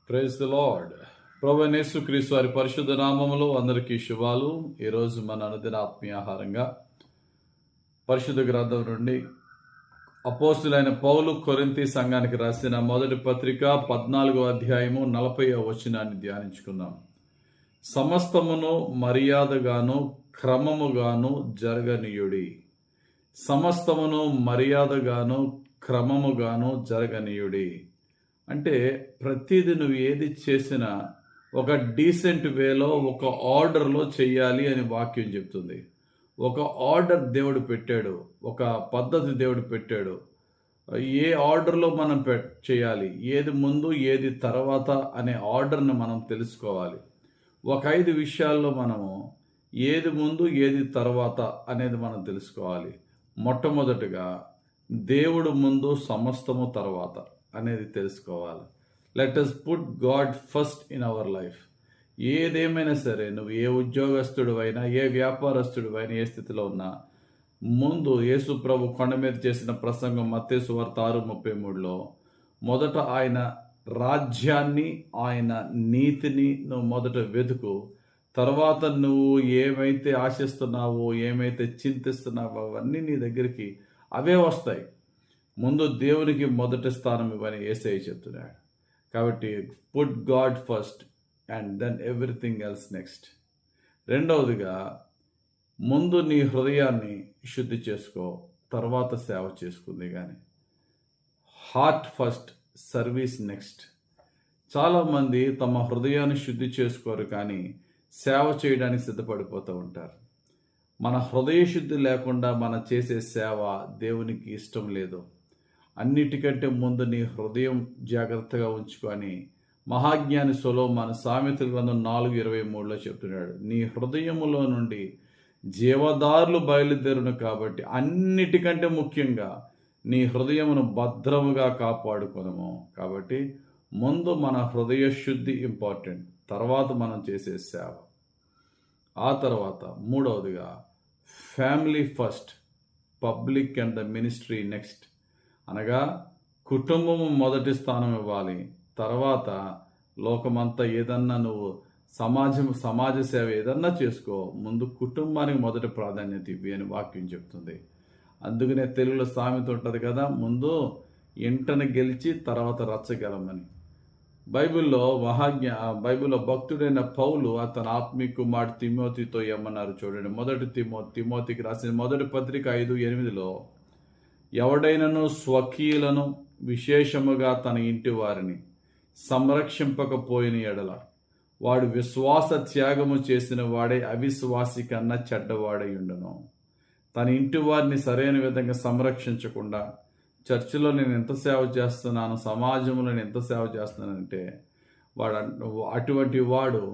Praise the lord. ప్రభువైన యేసుక్రీస్తు వారి పరిశుద్ధ నామములో అందరికీ శుభాలు. ఈరోజు మన అనుదిన ఆత్మీయాహారంగా పరిశుద్ధ గ్రంథం నుండి అపోస్తులైన పౌలు కొరింథీ సంఘానికి రాసిన మొదటి పత్రిక 14వ అధ్యాయము 40వ వచనాన్ని ధ్యానించుకుందాం. సమస్తమును మర్యాదగాను క్రమముగాను జరగనీయుడి. సమస్తమును మర్యాదగాను క్రమముగాను జరగనీయుడి అంటే ప్రతిదీ నువ్వు ఏది చేసినా ఒక డీసెంట్ వేలో, ఒక ఆర్డర్లో చెయ్యాలి అని వాక్యం చెప్తుంది. ఒక ఆర్డర్ దేవుడు పెట్టాడు, ఒక పద్ధతి దేవుడు పెట్టాడు. ఏ ఆర్డర్లో మనం చేయాలి, ఏది ముందు ఏది తర్వాత అనే ఆర్డర్ని మనం తెలుసుకోవాలి. ఒక 5 విషయాల్లో మనము ఏది ముందు ఏది తర్వాత అనేది మనం తెలుసుకోవాలి. మొట్టమొదటిగా దేవుడు ముందు, సమస్తము తర్వాత అనేది తెలుసుకోవాలి. Let us put God first in our life. ఏదేమైనా సరే, నువ్వు ఏ ఉద్యోగస్తుడు అయినా, ఏ వ్యాపారస్తుడు అయినా, ఏ స్థితిలో ఉన్నా, ముందు యేసు ప్రభు కొండ మీద చేసిన ప్రసంగం మత్తయి సువార్త 6:33లో మొదట ఆయన రాజ్యాన్ని, ఆయన నీతిని నువ్వు మొదట వెతుకు. తర్వాత నువ్వు ఏమైతే ఆశిస్తున్నావో, ఏమైతే చింతిస్తున్నావో అవన్నీ నీ దగ్గరికి అవే వస్తాయి. ముందు దేవునికి మొదటి స్థానం ఇవ్వని యేసయ్య చెప్తున్నాడు. కాబట్టి put God first and then everything else next. రెండవదిగా, ముందు నీ హృదయాన్ని శుద్ధి చేసుకో, తర్వాత సేవ చేసుకుంది. కానీ హార్ట్ ఫస్ట్, సర్వీస్ నెక్స్ట్. చాలామంది తమ హృదయాన్ని శుద్ధి చేసుకోరు, కానీ సేవ చేయడానికి సిద్ధపడిపోతూ ఉంటారు. మన హృదయ శుద్ధి లేకుండా మనం చేసే సేవ దేవునికి ఇష్టం లేదు. అన్నిటికంటే ముందు నీ హృదయం జాగ్రత్తగా ఉంచుకొని మహాజ్ఞాని సొలొమోను సామెతల గ్రంథం 4:23లో చెప్తున్నాడు, నీ హృదయములో నుండి జీవదారులు బయలుదేరును. కాబట్టి అన్నిటికంటే ముఖ్యంగా నీ హృదయమును భద్రముగా కాపాడుకొనము. కాబట్టి ముందు మన హృదయ శుద్ధి ఇంపార్టెంట్, తర్వాత మనం చేసే సేవ. ఆ తర్వాత మూడవదిగా, family first, public and the ministry next. అనగా కుటుంబము మొదటి స్థానం ఇవ్వాలి. తర్వాత లోకమంతా ఏదన్నా నువ్వు సమాజ సేవ ఏదన్నా చేసుకో, ముందు కుటుంబానికి మొదటి ప్రాధాన్యత ఇవ్వి అని వాక్యం చెప్తుంది. అందుకనే తెలుగులో సామెత ఉంటుంది కదా, ముందు ఇంటను గెలిచి తర్వాత రచ్చగలమని. బైబిల్లో భక్తుడైన పౌలు అతని ఆత్మీయ కుమారుడు తిమోతితో ఏమన్నారు చూడండి. మొదటి తిమోతికి రాసిన మొదటి పత్రిక 5:8లో, ఎవడైనను స్వకీయులను, విశేషముగా తన ఇంటి వారిని సంరక్షింపకపోయిన ఎడల వాడు విశ్వాస త్యాగము చేసిన వాడే అవిశ్వాసి కన్నా చెడ్డవాడై ఉండును. తన ఇంటి వారిని సరైన విధంగా సంరక్షించకుండా, చర్చిలో నేను ఎంత సేవ చేస్తున్నాను, సమాజంలో నేను ఎంత సేవ చేస్తున్నానంటే, అటువంటి వాడు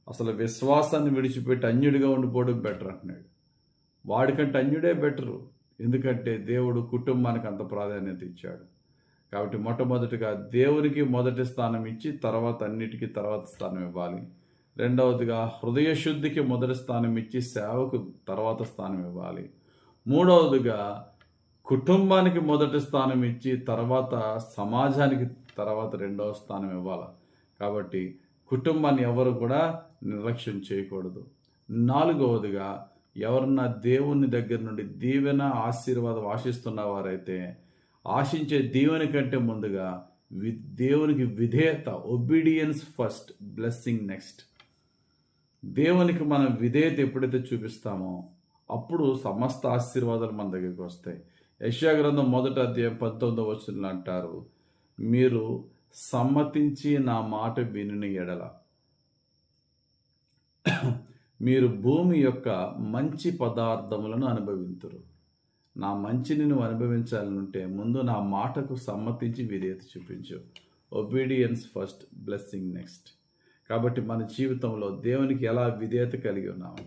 అసలు విశ్వాసాన్ని విడిచిపెట్టి అన్యుడిగా ఉండిపోవడం బెటర్ అంటున్నాడు. వాడికంటే అన్యుడే బెటరు. ఎందుకంటే దేవుడు కుటుంబానికి అంత ప్రాధాన్యత ఇచ్చాడు. కాబట్టి మొట్టమొదటిగా దేవునికి మొదటి స్థానం ఇచ్చి తర్వాత అన్నిటికీ తర్వాత స్థానం ఇవ్వాలి. రెండవదిగా హృదయ శుద్ధికి మొదటి స్థానం ఇచ్చి సేవకు తర్వాత స్థానం ఇవ్వాలి. మూడవదిగా కుటుంబానికి మొదటి స్థానం ఇచ్చి తర్వాత సమాజానికి తర్వాత రెండవ స్థానం ఇవ్వాలి. కాబట్టి కుటుంబాన్ని ఎవరు కూడా నిర్లక్ష్యం చేయకూడదు. నాలుగవదిగా, ఎవరన్నా దేవుని దగ్గర నుండి దీవెన, ఆశీర్వాదం ఆశిస్తున్న వారైతే ఆశించే దీవెన కంటే ముందుగా దేవునికి విధేయత, ఒబీడియన్స్ ఫస్ట్, బ్లెస్సింగ్ నెక్స్ట్. దేవునికి మనం విధేయత ఎప్పుడైతే చూపిస్తామో అప్పుడు సమస్త ఆశీర్వాదాలు మన దగ్గరికి వస్తాయి. యెషయా గ్రంథం 1వ అధ్యాయం 19వ వచనంలో అంటారు, మీరు సమ్మతించి నా మాట వినుని ఎడల మీరు భూమి యొక్క మంచి పదార్థములను అనుభవింతురు. నా మంచిని నువ్వు అనుభవించాలనుంటే ముందు నా మాటకు సమ్మతించి విధేయత చూపించు. Obedience first, blessing next. కాబట్టి మన జీవితంలో దేవునికి ఎలా విధేయత కలిగి ఉన్నాము.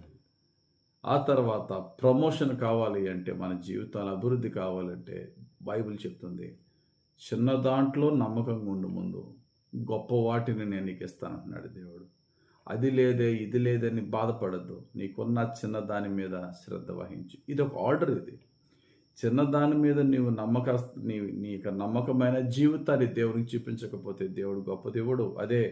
ఆ తర్వాత ప్రమోషన్ కావాలి అంటే, మన జీవితంలో అభివృద్ధి కావాలంటే బైబిల్ చెప్తుంది, చిన్న దాంట్లో నమ్మకంగా ఉండు, ముందు గొప్ప వాటిని నేను నీకు ఇస్తానంటున్నాడు దేవుడు. అది లేదే, ఇది లేదని బాధపడద్దు. నీకున్న చిన్న దాని మీద శ్రద్ధ వహించు. ఇది ఒక ఆర్డర్. ఇది చిన్నదాని మీద నీవు నీ యొక్క నమ్మకమైన జీవితాన్ని దేవునికి చూపించకపోతే దేవుడు గొప్ప దేవుడు. అదే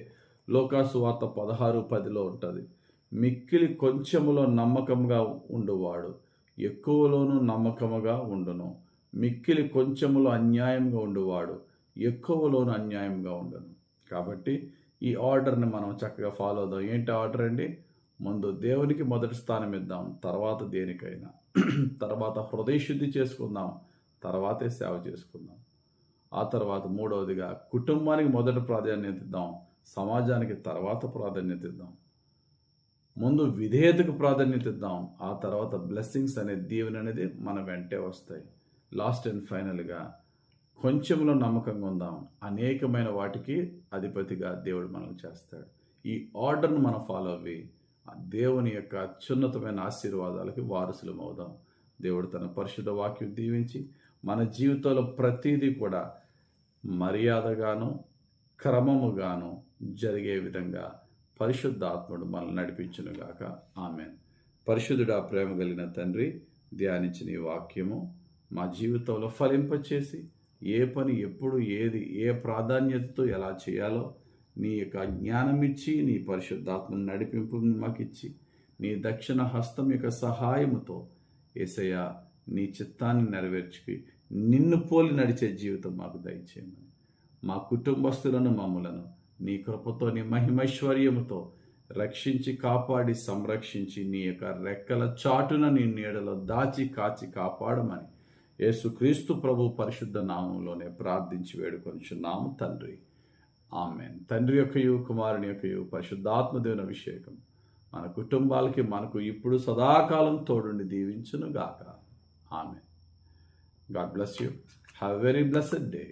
లోకాసు వార్త 16:10లో ఉంటుంది. మిక్కిలి కొంచెములో నమ్మకంగా ఉండువాడు ఎక్కువలోనూ నమ్మకముగా ఉండును. మిక్కిలి కొంచెములో అన్యాయంగా ఉండువాడు ఎక్కువలోనూ అన్యాయంగా ఉండును. కాబట్టి ఈ ఆర్డర్ని మనం చక్కగా ఫాలో అవుదాం. ఏంటి ఆర్డర్ అండి? ముందు దేవునికి మొదటి స్థానం ఇద్దాం, తర్వాత దేనికైనా. తర్వాత హృదయ శుద్ధి చేసుకుందాం, తర్వాతే సేవ చేసుకుందాం. ఆ తర్వాత మూడవదిగా కుటుంబానికి మొదటి ప్రాధాన్యత ఇద్దాం, సమాజానికి తర్వాత ప్రాధాన్యత ఇద్దాం. ముందు విధేయతకు ప్రాధాన్యత ఇద్దాం, ఆ తర్వాత బ్లెస్సింగ్స్ అనే దీవెన అనేది మన వెంటే వస్తాయి. లాస్ట్ అండ్ ఫైనల్గా కొంచెంలో నమ్మకంగా ఉందాం, అనేకమైన వాటికి అధిపతిగా దేవుడు మనం చేస్తాడు. ఈ ఆర్డర్ను మనం ఫాలో అవ్వి దేవుని యొక్క అత్యున్నతమైన ఆశీర్వాదాలకి వారసులం అవుదాం. దేవుడు తన పరిశుద్ధ వాక్యం దీవించి మన జీవితంలో ప్రతిదీ కూడా మర్యాదగాను క్రమముగాను జరిగే విధంగా పరిశుద్ధాత్ముడు మనల్ని నడిపించునుగాక. ఆమేన్. పరిశుద్ధుడా, ప్రేమ కలిగిన తండ్రి, ధ్యానించిన ఈ వాక్యము మా జీవితంలో ఫలింపచేసి ఏ పని ఎప్పుడు ఏది ఏ ప్రాధాన్యతతో ఎలా చేయాలో నీ యొక్క జ్ఞానం ఇచ్చి నీ పరిశుద్ధాత్మను నడిపింపు మాకు ఇచ్చి నీ దక్షిణ హస్తం యొక్క సహాయముతో యేసయ్యా నీ చిత్తాన్ని నెరవేర్చి నిన్ను పోలి నడిచే జీవితం మాకు దయచేయమని, మా కుటుంబస్తులను మమ్ములను నీ కృపతో నీ మహిమైశ్వర్యముతో రక్షించి కాపాడి సంరక్షించి నీ యొక్క రెక్కల చాటున నీ నీడలో దాచి కాచి కాపాడమని యేసుక్రీస్తు ప్రభు పరిశుద్ధ నామంలోనే ప్రార్థించి వేడుకొనుచున్నాము తండ్రి. ఆమేన్. తండ్రి యొక్కయు కుమారుని యొక్కయు పరిశుద్ధాత్మ దేవుని అభిషేకం మన కుటుంబాలకి మనకు ఇప్పుడు సదాకాలం తోడుండి దీవించును గాక. Amen. God bless you. Have a very blessed day.